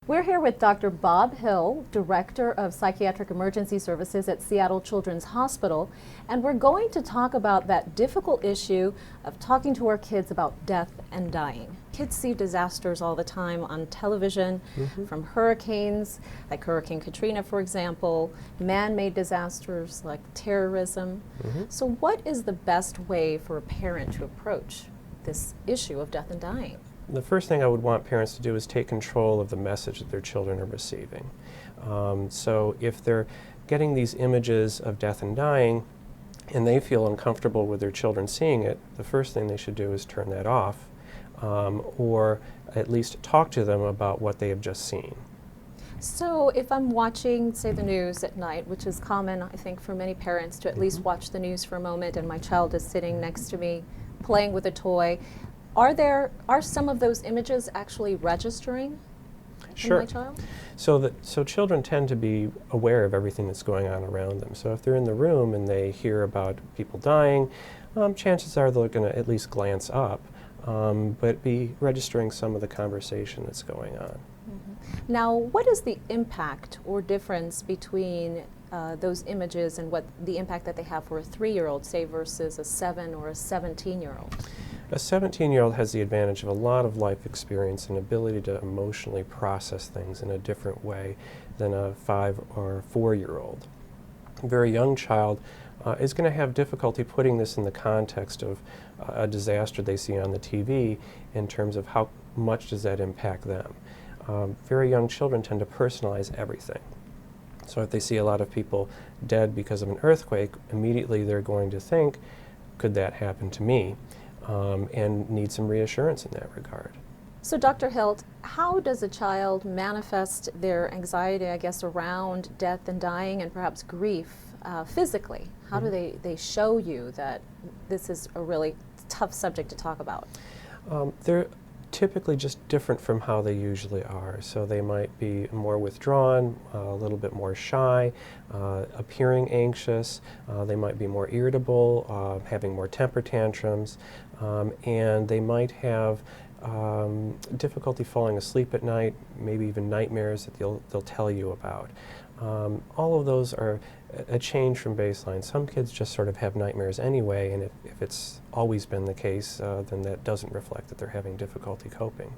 We're here with Dr. Bob Hill, Director of Psychiatric Emergency Services at Seattle Children's Hospital, and we're going to talk about that difficult issue of talking to our kids about death and dying. Kids see disasters all the time on television, from hurricanes, like Hurricane Katrina, for example, man-made disasters like terrorism. So what is the best way for a parent to approach this issue of death and dying? The first thing I would want parents to do is take control of the message that their children are receiving. So if they're getting these images of death and dying and they feel uncomfortable with their children seeing it, the first thing they should do is turn that off, or at least talk to them about what they have just seen. So if I'm watching, say, the news at night, which is common, I think, for many parents to at least watch the news for a moment, and my child is sitting next to me playing with a toy, are some of those images actually registering in my child? So children tend to be aware of everything that's going on around them. So if they're in the room and they hear about people dying, chances are they're going to at least glance up, but be registering some of the conversation that's going on. Now, what is the impact or difference between those images and what the impact that they have for a 3-year-old, say, versus a 7 or a 17-year-old? A 17-year-old has the advantage of a lot of life experience and ability to emotionally process things in a different way than a 5 or 4-year-old. A very young child is going to have difficulty putting this in the context of a disaster they see on the TV in terms of how much does that impact them. Very young children tend to personalize everything. So if they see a lot of people dead because of an earthquake, immediately they're going to think, could that happen to me? And need some reassurance in that regard. So Dr. Hilt, how does a child manifest their anxiety, I guess, around death and dying and perhaps grief physically? How do they show you that this is a really tough subject to talk about? They're typically just different from how they usually are. So they might be more withdrawn, a little bit more shy, appearing anxious. They might be more irritable, having more temper tantrums, and they might have difficulty falling asleep at night, maybe even nightmares that they'll tell you about. All of those are a change from baseline. Some kids just sort of have nightmares anyway, and if it's always been the case, then that doesn't reflect that they're having difficulty coping.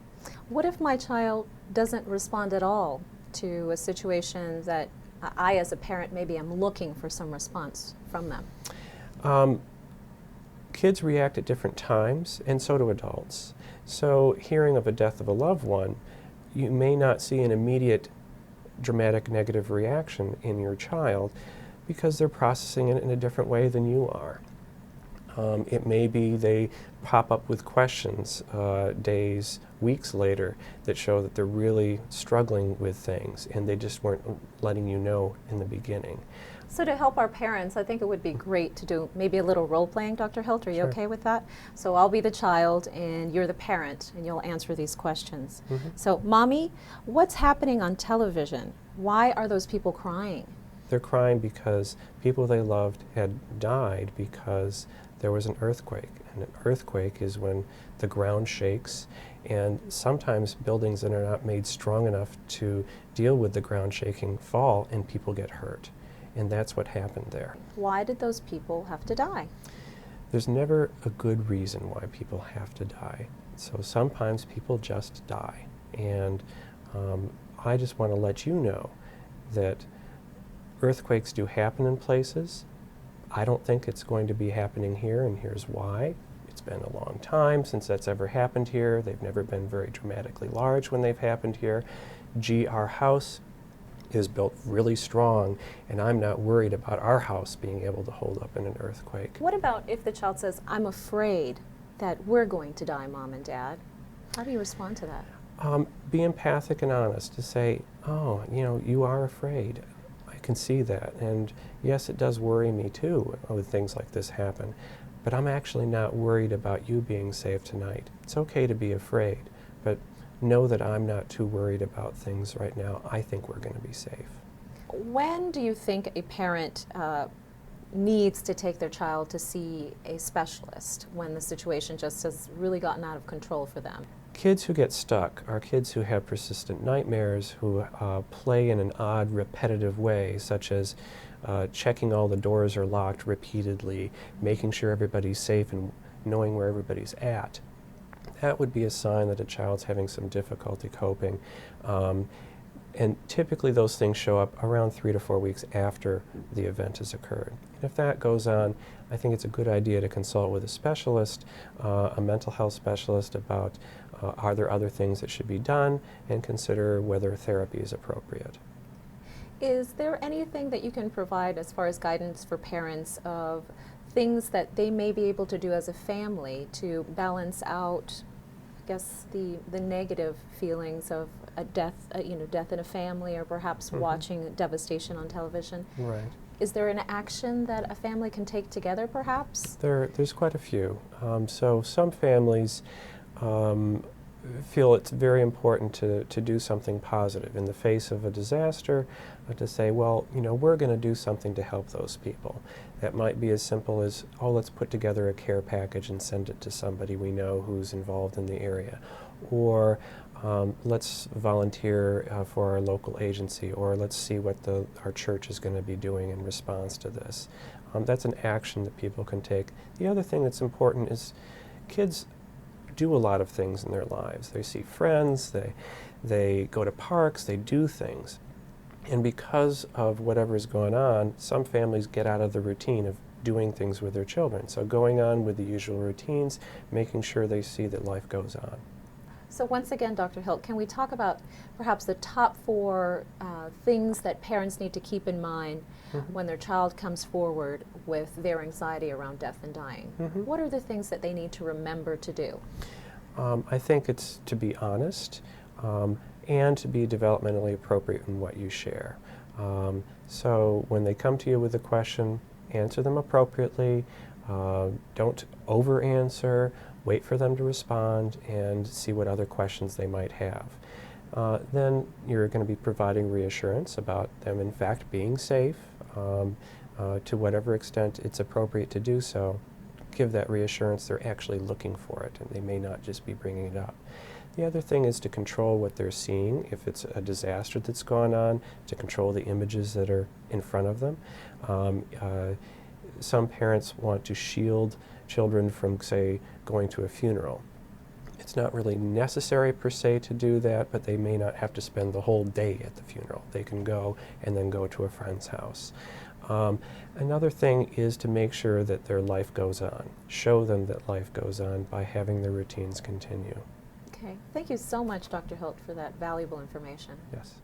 What if my child doesn't respond at all to a situation that I, as a parent, maybe am looking for some response from them? Kids react at different times, and so do adults. So hearing of a death of a loved one, you may not see an immediate dramatic negative reaction in your child because they're processing it in a different way than you are. It may be they pop up with questions days, weeks later that show that they're really struggling with things and they just weren't letting you know in the beginning. So to help our parents, I think it would be great to do maybe a little role-playing, Dr. Hilt. Are you okay with that? So I'll be the child and you're the parent and you'll answer these questions. So, Mommy, what's happening on television? Why are those people crying? They're crying because people they loved had died because there was an earthquake. And an earthquake is when the ground shakes, and sometimes buildings that are not made strong enough to deal with the ground shaking fall and people get hurt. And that's what happened there. Why did those people have to die? There's never a good reason why people have to die. So sometimes people just die. And I just want to let you know that earthquakes do happen in places. I don't think it's going to be happening here, and here's why. It's been a long time since that's ever happened here. They've never been very dramatically large when they've happened here. Our house is built really strong, and I'm not worried about our house being able to hold up in an earthquake. What about if the child says, I'm afraid that we're going to die, Mom and Dad? How do you respond to that? Be empathic and honest to say, oh, you are afraid. I can see that. And yes, it does worry me too when things like this happen. But I'm actually not worried about you being safe tonight. It's okay to be afraid, but know that I'm not too worried about things right now. I think we're going to be safe. When do you think a parent needs to take their child to see a specialist when the situation just has really gotten out of control for them? Kids who get stuck are kids who have persistent nightmares, who play in an odd, repetitive way, such as checking all the doors are locked repeatedly, making sure everybody's safe and knowing where everybody's at. That would be a sign that a child's having some difficulty coping. And typically those things show up around 3 to 4 weeks after the event has occurred. And if that goes on, I think it's a good idea to consult with a specialist, a mental health specialist, about are there other things that should be done, and consider whether therapy is appropriate. Is there anything that you can provide as far as guidance for parents of things that they may be able to do as a family to balance out, I guess, the negative feelings of a death, death in a family, or perhaps watching devastation on television? Right. Is there an action that a family can take together, perhaps? There's quite a few. So some families feel it's very important to do something positive in the face of a disaster, to say, well, we're going to do something to help those people. That might be as simple as, oh, let's put together a care package and send it to somebody we know who's involved in the area. Or let's volunteer for our local agency, or let's see what our church is going to be doing in response to this. That's an action that people can take. The other thing that's important is kids do a lot of things in their lives. They see friends, they go to parks, they do things. And because of whatever's going on, some families get out of the routine of doing things with their children. So going on with the usual routines, making sure they see that life goes on. So once again, Dr. Hilt, can we talk about perhaps the top 4 things that parents need to keep in mind when their child comes forward with their anxiety around death and dying? What are the things that they need to remember to do? I think it's to be honest and to be developmentally appropriate in what you share. So when they come to you with a question, answer them appropriately. Don't over-answer. Wait for them to respond and see what other questions they might have. Then you're going to be providing reassurance about them in fact being safe to whatever extent it's appropriate to do so. Give that reassurance they're actually looking for it, and they may not just be bringing it up. The other thing is to control what they're seeing. If it's a disaster that's gone on, to control the images that are in front of them. Some parents want to shield children from, say, going to a funeral. It's not really necessary per se to do that, but they may not have to spend the whole day at the funeral. They can go and then go to a friend's house. Another thing is to make sure that their life goes on. Show them that life goes on by having their routines continue. Okay. Thank you so much, Dr. Hilt, for that valuable information. Yes.